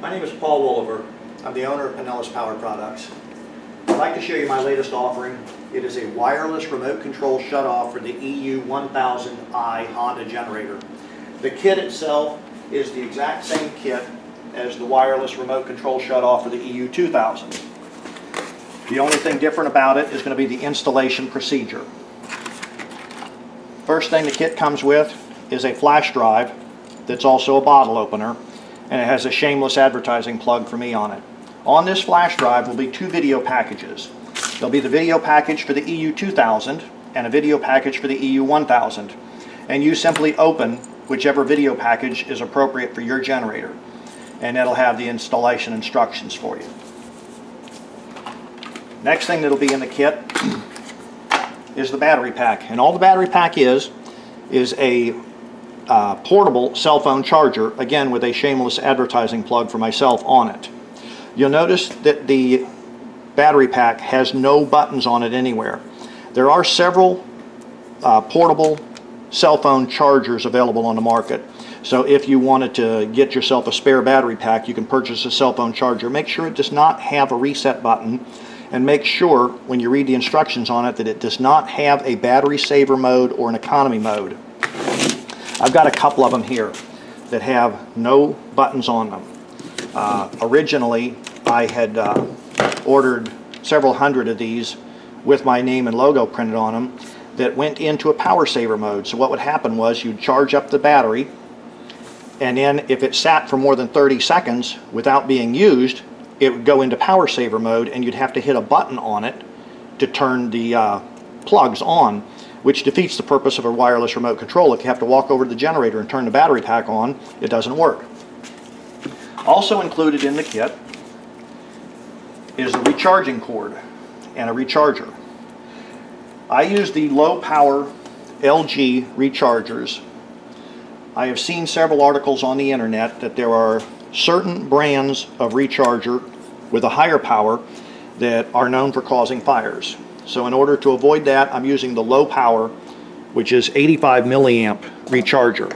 My name is Paul Wolliver. I'm the owner of Pinellas Power Products. I'd like to show you my latest offering. It is a wireless remote control shutoff for the EU1000i Honda generator. The kit itself is the exact same kit as the wireless remote control shutoff for the EU2000. The only thing different about it is going to be the installation procedure. First thing the kit comes with is a flash drive that's also a bottle opener, and it has a shameless advertising plug for me on it. On this flash drive will be two video packages. There'll be the video package for the EU2000 and a video package for the EU1000. And you simply open whichever video package is appropriate for your generator, and it'll have the installation instructions for you. Next thing that'll be in the kit is the battery pack. And all the battery pack is a portable cell phone charger, again with a shameless advertising plug for myself on it. You'll notice that the battery pack has no buttons on it anywhere. There are several portable cell phone chargers available on the market. So if you wanted to get yourself a spare battery pack, you can purchase a cell phone charger. Make sure it does not have a reset button, and make sure when you read the instructions on it that it does not have a battery saver mode or an economy mode. I've got a couple of them here that have no buttons on them. Originally, I had ordered several hundred of these with my name and logo printed on them that went into a power saver mode. So what would happen was you'd charge up the battery, and then if it sat for more than 30 seconds without being used, it would go into power saver mode, and you'd have to hit a button on it to turn the plugs on, which defeats the purpose of a wireless remote control. If you have to walk over to the generator and turn the battery pack on, it doesn't work. Also included in the kit is a recharging cord and a recharger. I use the low power LG rechargers. I have seen several articles on the internet that there are certain brands of recharger with a higher power that are known for causing fires. So in order to avoid that, I'm using the low power, which is 85 milliamp recharger.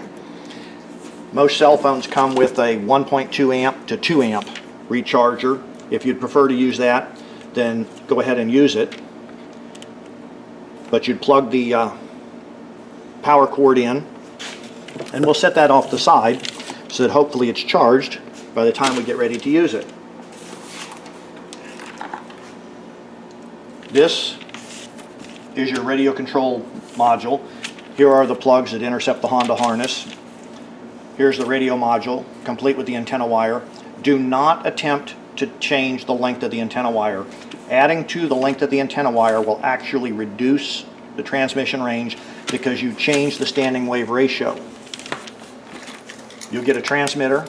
Most cell phones come with a 1.2 amp to 2 amp recharger. If you'd prefer to use that, then go ahead and use it. But you'd plug the power cord in, and we'll set that off the side so that hopefully it's charged by the time we get ready to use it. This is your radio control module. Here are the plugs that intercept the Honda harness. Here's the radio module, complete with the antenna wire. Do not attempt to change the length of the antenna wire. Adding to the length of the antenna wire will actually reduce the transmission range because you change the standing wave ratio. You'll get a transmitter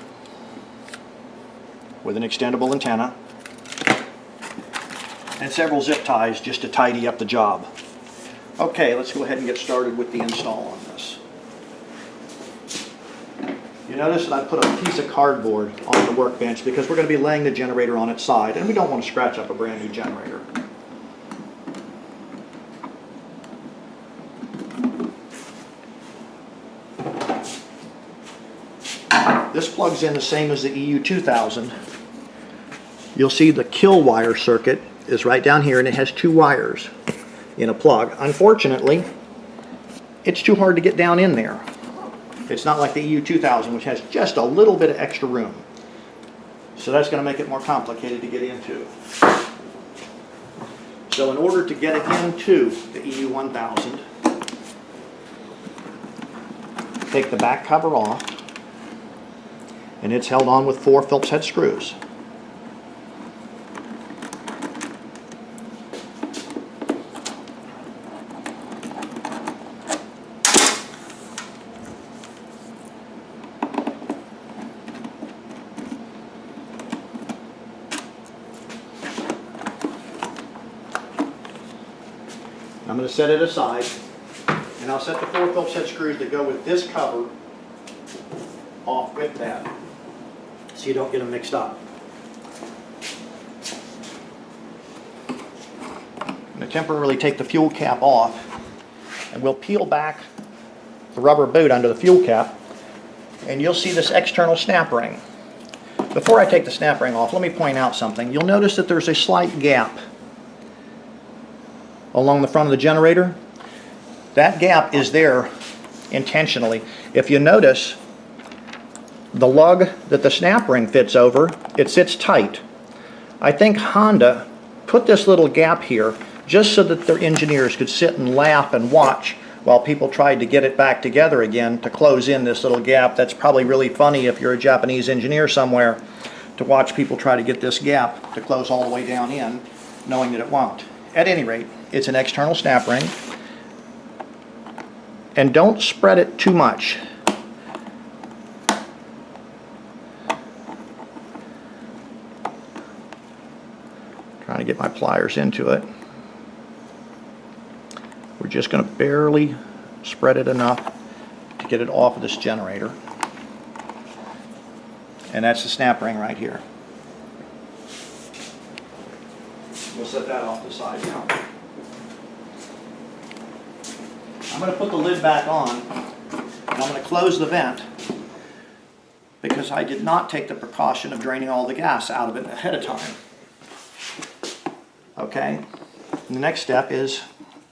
with an extendable antenna and several zip ties just to tidy up the job. Okay, let's go ahead and get started with the install on this. You notice that I put a piece of cardboard on the workbench because we're going to be laying the generator on its side, and we don't want to scratch up a brand new generator. This plugs in the same as the EU2000. You'll see the kill wire circuit is right down here, and it has two wires in a plug. Unfortunately, it's too hard to get down in there. It's not like the EU2000, which has just a little bit of extra room. So that's going to make it more complicated to get into. So in order to get it into the EU1000, take the back cover off, and it's held on with 4 Phillips head screws. I'm going to set it aside, and I'll set the 4 Phillips head screws that go with this cover off with that, so you don't get them mixed up. I'm going to temporarily take the fuel cap off, and we'll peel back the rubber boot under the fuel cap, and you'll see this external snap ring. Before I take the snap ring off, let me point out something. You'll notice that there's a slight gap along the front of the generator. That gap is there intentionally. If you notice, the lug that the snap ring fits over, it sits tight. I think Honda put this little gap here just so that their engineers could sit and laugh and watch while people tried to get it back together again to close in this little gap. That's probably really funny if you're a Japanese engineer somewhere, to watch people try to get this gap to close all the way down in, knowing that it won't. At any rate, it's an external snap ring. And don't spread it too much. Trying to get my pliers into it. We're just going to barely spread it enough to get it off of this generator. And that's the snap ring right here. We'll set that off to the side now. I'm going to put the lid back on, and I'm going to close the vent because I did not take the precaution of draining all the gas out of it ahead of time. Okay? And the next step is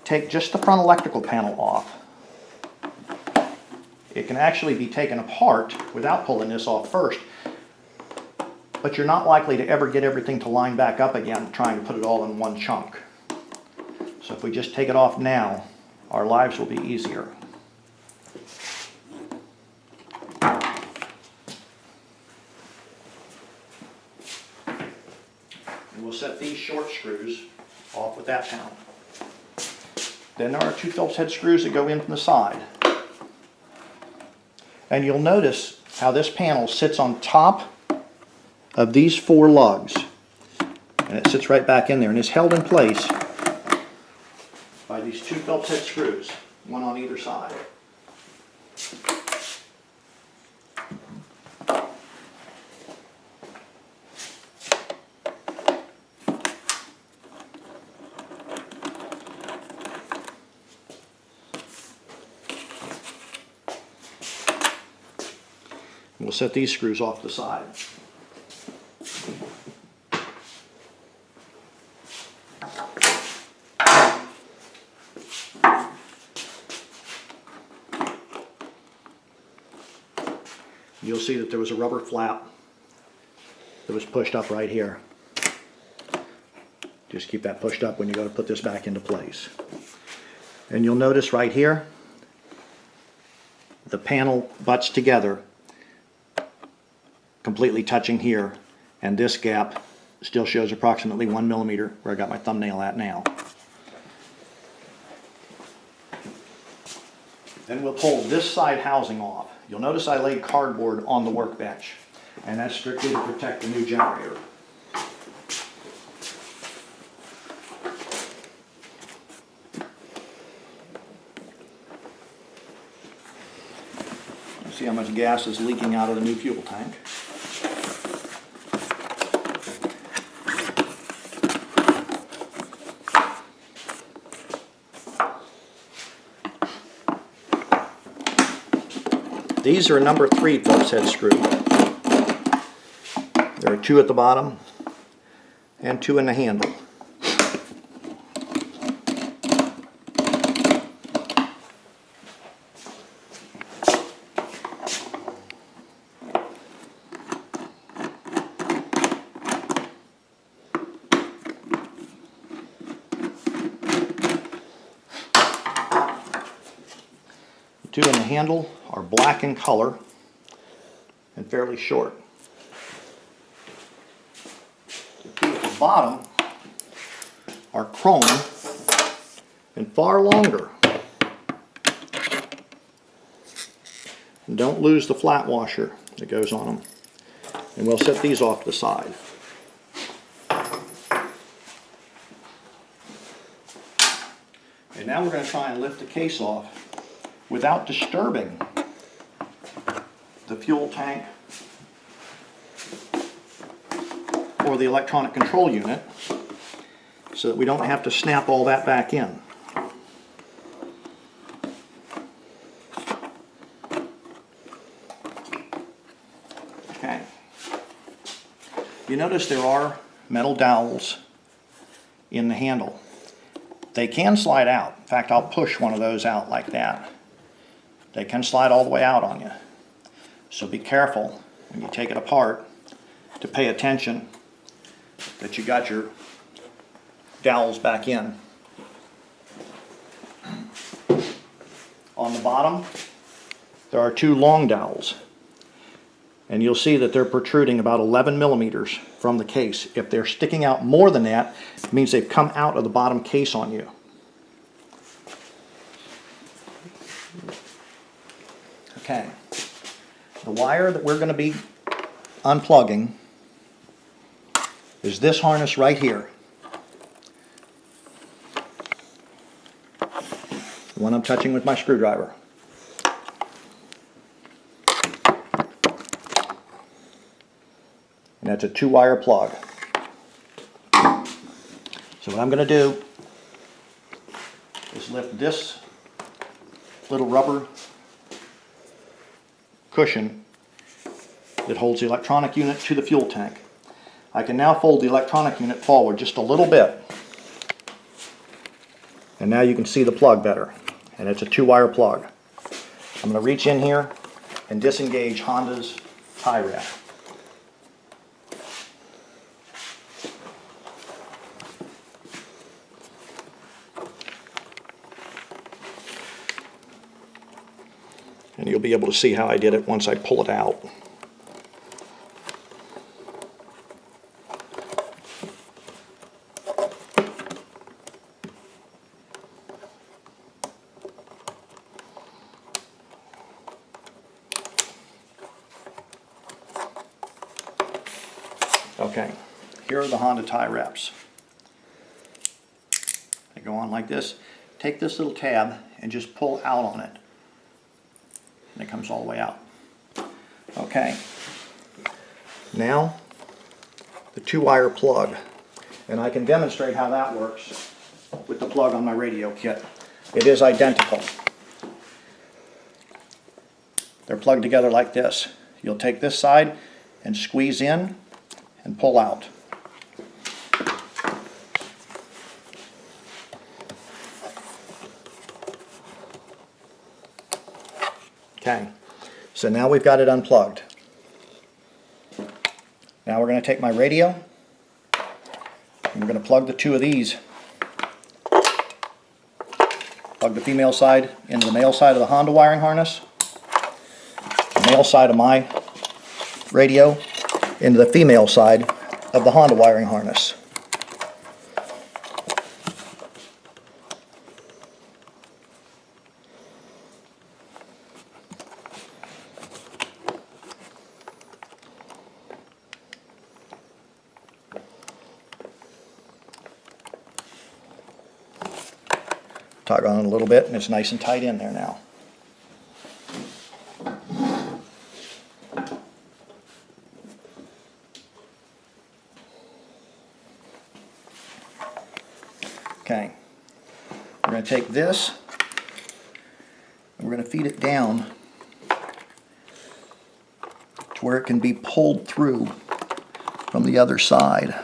take just the front electrical panel off. It can actually be taken apart without pulling this off first, but you're not likely to ever get everything to line back up again trying to put it all in one chunk. So if we just take it off now, our lives will be easier. And we'll set these short screws off with that panel. Then there are two Phillips head screws that go in from the side. And you'll notice how this panel sits on top of these four lugs. And it sits right back in there and is held in place by these two Phillips head screws, one on either side. We'll set these screws off to the side. You'll see that there was a rubber flap that was pushed up right here. Just keep that pushed up when you go to put this back into place. And you'll notice right here, the panel butts together, completely touching here, and this gap still shows approximately 1 millimeter where I got my thumbnail at now. Then we'll pull this side housing off. You'll notice I laid cardboard on the workbench, and that's strictly to protect the new generator. See how much gas is leaking out of the new fuel tank. These are a number 3 Phillips head screw. There are 2 at the bottom and 2 in the handle. The 2 in the handle are black in color and fairly short. The 2 at the bottom are chrome and far longer. And don't lose the flat washer that goes on them. And we'll set these off to the side. And now we're going to try and lift the case off without disturbing the fuel tank or the electronic control unit, so that we don't have to snap all that back in. Okay. You notice there are metal dowels in the handle. They can slide out. In fact, I'll push one of those out like that. They can slide all the way out on you. So be careful when you take it apart to pay attention that you got your dowels back in. On the bottom, there are two long dowels. And you'll see that they're protruding about 11 millimeters from the case. If they're sticking out more than that, it means they've come out of the bottom case on you. Okay. The wire that we're going to be unplugging is this harness right here. The one I'm touching with my screwdriver. And that's a 2-wire plug. So what I'm going to do is lift this little rubber cushion that holds the electronic unit to the fuel tank. I can now fold the electronic unit forward just a little bit. And now you can see the plug better. And it's a 2-wire plug. I'm going to reach in here and disengage Honda's tie wrap. And you'll be able to see how I did it once I pull it out. Okay, here are the Honda tie wraps. They go on like this. Take this little tab and just pull out on it. And it comes all the way out. Okay, now the 2-wire plug. And I can demonstrate how that works with the plug on my radio kit. It is identical. They're plugged together like this. You'll take this side and squeeze in and pull out. Okay, so now we've got it unplugged. Now we're going to take my radio and we're going to plug the two of these. Plug the female side into the male side of the Honda wiring harness, the male side of my radio into the female side of the Honda wiring harness. Tug on it a little bit and it's nice and tight in there now. Okay, we're going to take this and we're going to feed it down to where it can be pulled through from the other side.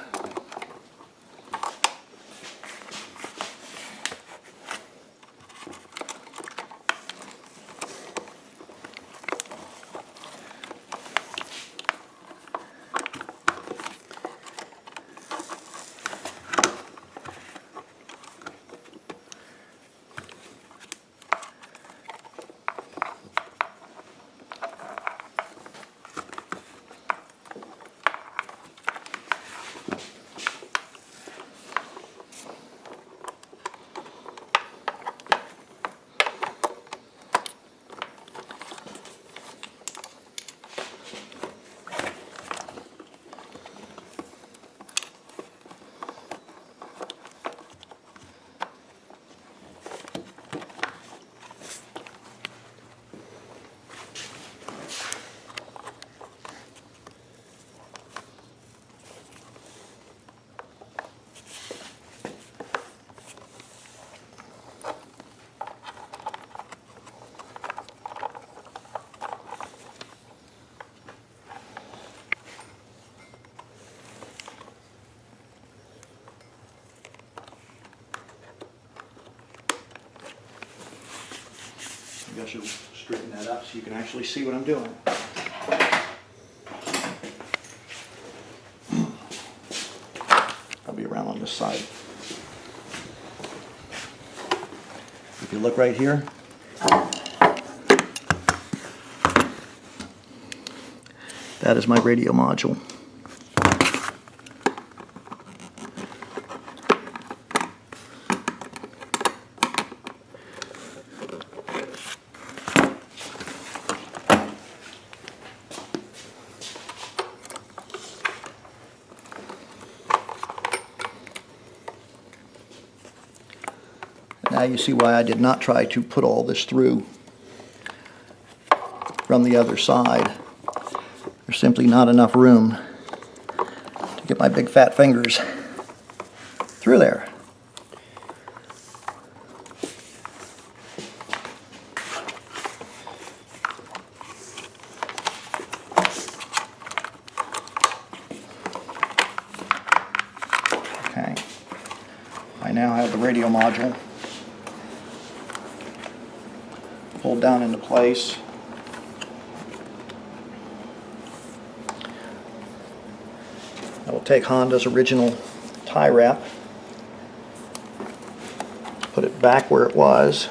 I should straighten that up so you can actually see what I'm doing. I'll be around on this side. If you look right here, that is my radio module. Now you see why I did not try to put all this through from the other side. There's simply not enough room to get my big fat fingers through there. Okay, I now have the radio module pulled down into place. I will take Honda's original tie wrap, put it back where it was.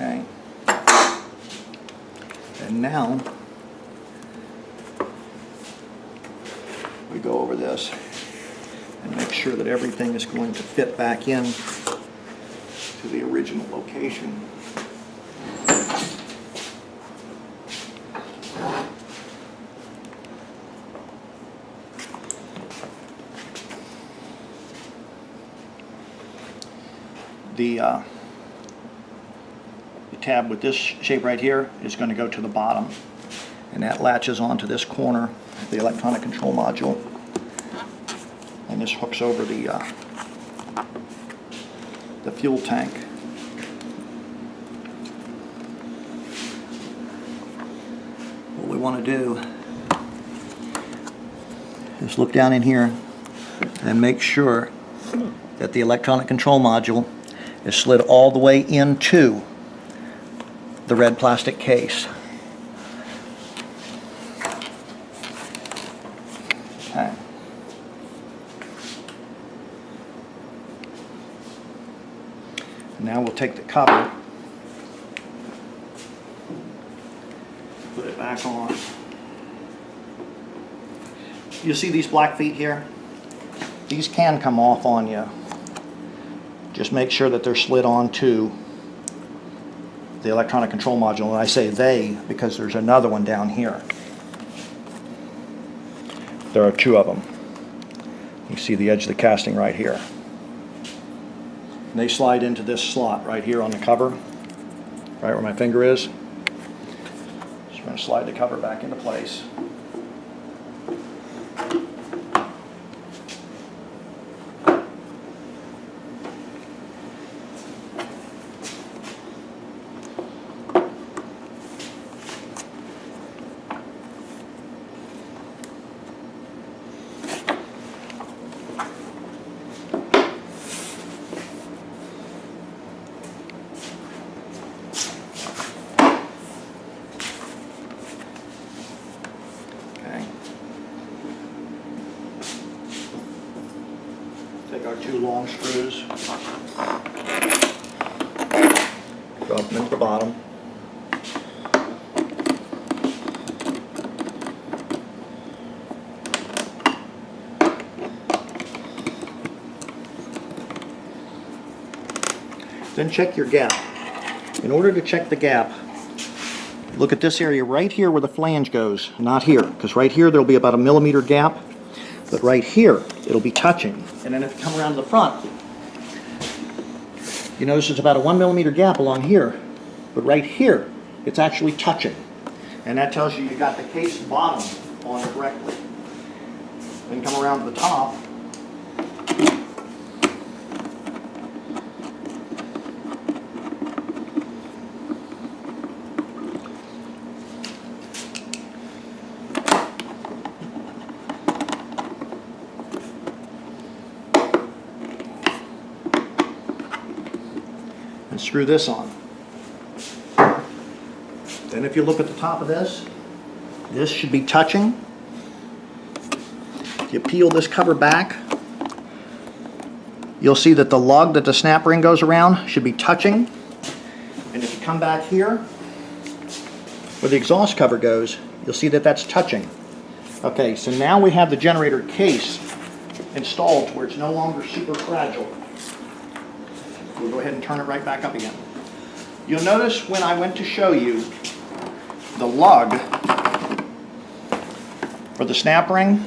Okay. And now we go over this and make sure that everything is going to fit back in to the original location. The tab with this shape right here is going to go to the bottom, and that latches onto this corner of the electronic control module, and this hooks over the fuel tank. What we want to do is look down in here and make sure that the electronic control module is slid all the way into the red plastic case. Okay. Now we'll take the cover, put it back on. You see these black feet here? These can come off on you. Just make sure that they're slid onto the electronic control module, and I say they because there's another one down here. There are two of them. You see the edge of the casting right here. And they slide into this slot right here on the cover, right where my finger is. So I'm going to slide the cover back into place. Take our two long screws, drop them into the bottom. Then check your gap. In order to check the gap, look at this area right here where the flange goes, not here, because right here there'll be about a millimeter gap, but right here it'll be touching. And then if you come around to the front, you notice there's about a 1 millimeter gap along here, but right here it's actually touching. And that tells you got the case bottom on correctly. Then come around to the top. And screw this on. Then if you look at the top of this should be touching. If you peel this cover back, you'll see that the lug that the snap ring goes around should be touching. And if you come back here, where the exhaust cover goes, you'll see that that's touching. Okay, so now we have the generator case installed to where it's no longer super fragile. We'll go ahead and turn it right back up again. You'll notice when I went to show you the lug for the snap ring,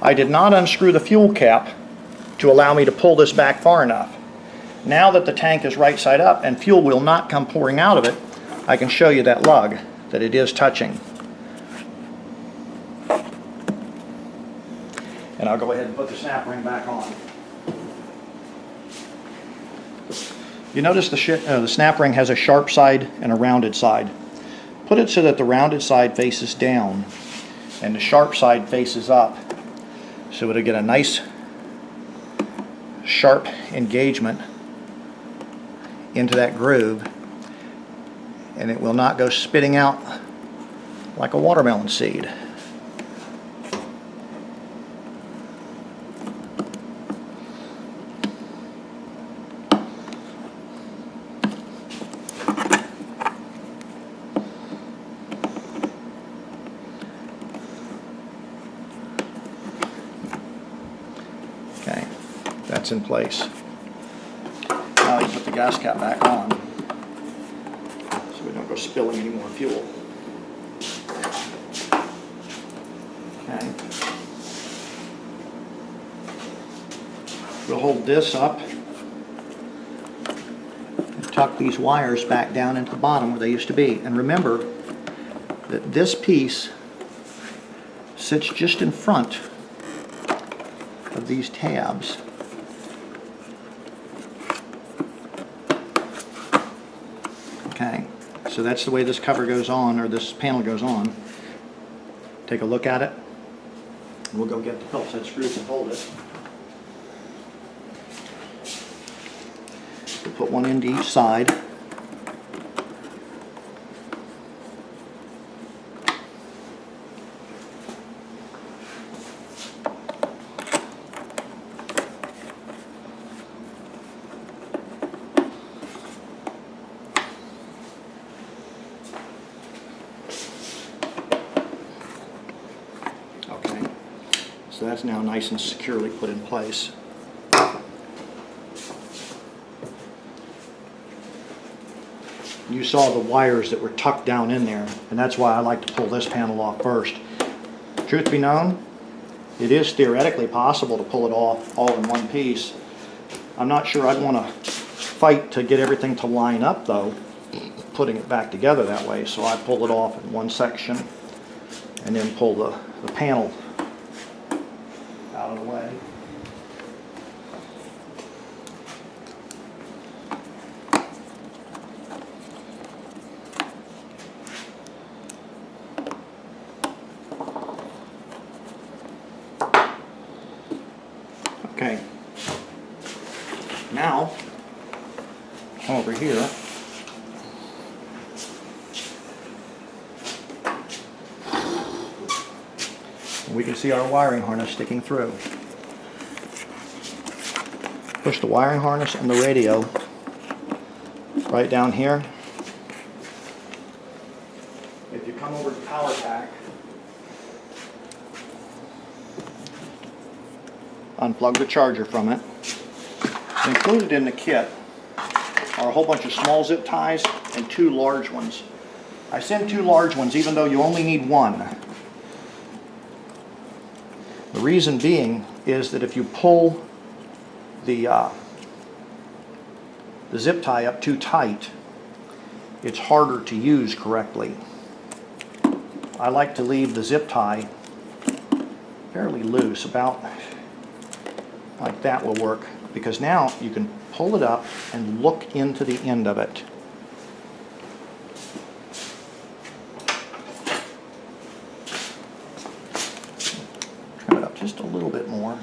I did not unscrew the fuel cap to allow me to pull this back far enough. Now that the tank is right side up and fuel will not come pouring out of it, I can show you that lug, that it is touching. And I'll go ahead and put the snap ring back on. You notice the snap ring has a sharp side and a rounded side. Put it so that the rounded side faces down and the sharp side faces up, so it'll get a nice sharp engagement into that groove, and it will not go spitting out like a watermelon seed. Okay, that's in place. Now you put the gas cap back on so we don't go spilling any more fuel. Okay. We'll hold this up and tuck these wires back down into the bottom where they used to be. And remember that this piece sits just in front of these tabs. Okay, so that's the way this cover goes on, or this panel goes on. Take a look at it. We'll go get the Phillips head screws and hold it. We'll put one into each side. So that's now nice and securely put in place. You saw the wires that were tucked down in there, and that's why I like to pull this panel off first. Truth be known, it is theoretically possible to pull it off all in one piece. I'm not sure I'd want to fight to get everything to line up though, putting it back together that way, so I pull it off in one section and then pull the panel out of the way. Okay, now over here we can see our wiring harness sticking through. Push the wiring harness and the radio right down here. If you come over to the power pack, unplug the charger from it. Included in the kit are a whole bunch of small zip ties and 2 large ones. I send 2 large ones even though you only need 1. The reason being is that if you pull the zip tie up too tight, it's harder to use correctly. I like to leave the zip tie fairly loose, about like that will work, because now you can pull it up and look into the end of it. Trim it up just a little bit more.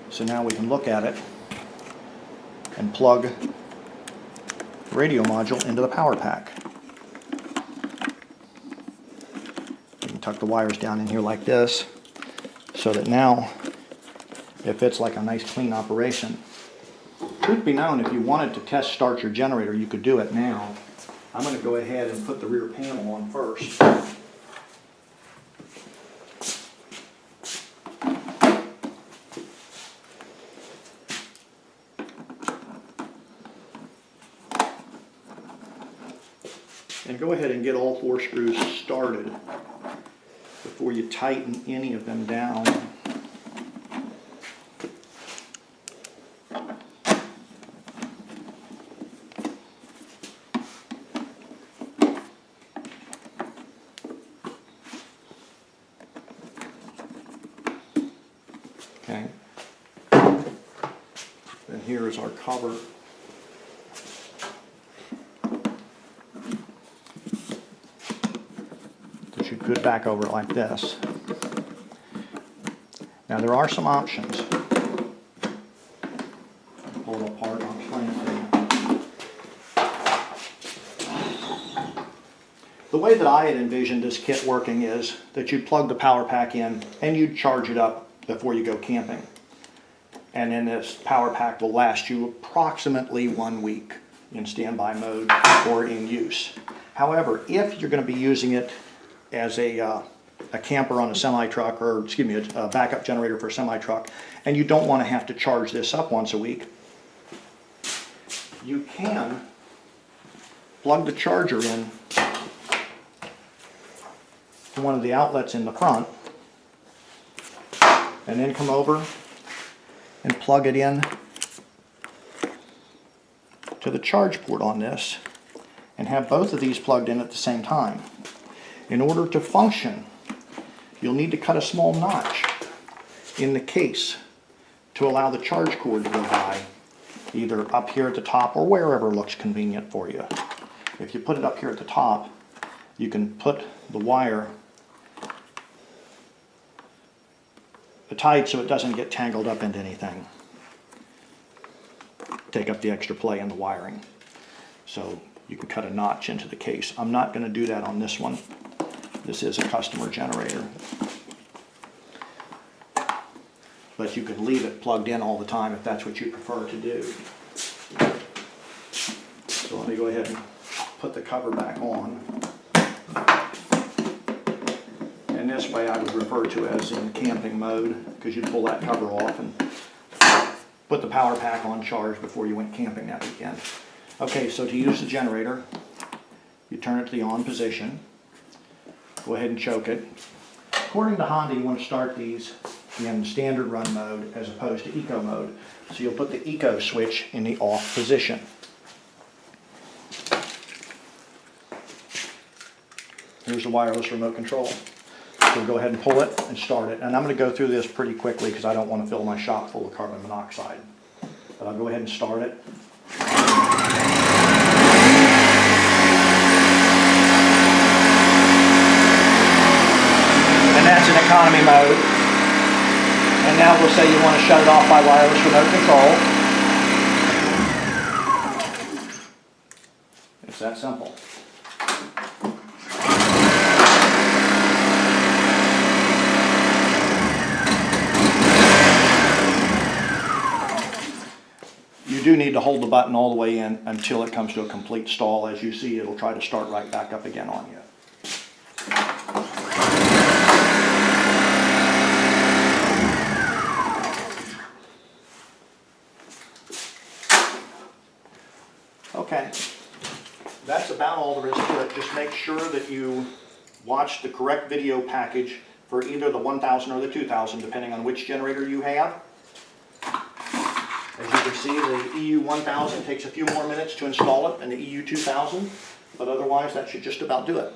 So now we can look at it and plug the radio module into the power pack. You can tuck the wires down in here like this, so that now it fits like a nice clean operation. Truth be known, if you wanted to test start your generator, you could do it now. I'm going to go ahead and put the rear panel on first. And go ahead and get all 4 screws started before you tighten any of them down. Okay. And here is our cover. You could back over it like this. Now there are some options. Pull it apart on plan. The way that I had envisioned this kit working is that you'd plug the power pack in and you'd charge it up before you go camping. And then this power pack will last you approximately 1 week in standby mode or in use. However, if you're going to be using it as a camper on a semi-truck, or excuse me, a backup generator for a semi-truck, and you don't want to have to charge this up once a week, you can plug the charger in to one of the outlets in the front, and then come over and plug it in to the charge port on this, and have both of these plugged in at the same time. In order to function, you'll need to cut a small notch in the case to allow the charge cord to go by, either up here at the top or wherever looks convenient for you. If you put it up here at the top, you can put the wire tight so it doesn't get tangled up into anything. Take up the extra play in the wiring. So you can cut a notch into the case. I'm not going to do that on this one. This is a customer generator. But you can leave it plugged in all the time if that's what you prefer to do. So let me go ahead and put the cover back on. And this way I would refer to as in camping mode, because you pull that cover off and put the power pack on charge before you went camping that weekend. Okay, so to use the generator, you turn it to the on position. Go ahead and choke it. According to Honda, you want to start these in standard run mode as opposed to eco mode. So you'll put the eco switch in the off position. Here's the wireless remote control. So we'll go ahead and pull it and start it. And I'm going to go through this pretty quickly because I don't want to fill my shop full of carbon monoxide. But I'll go ahead and start it. And that's in economy mode. And now we'll say you want to shut it off by wireless remote control. It's that simple. You do need to hold the button all the way in until it comes to a complete stall. As you see, it'll try to start right back up again on you. Okay, that's about all there is to it. Just make sure that you watch the correct video package for either the 1000 or the 2000, depending on which generator you have. As you can see, the EU1000 takes a few more minutes to install it than the EU2000, but otherwise that should just about do it.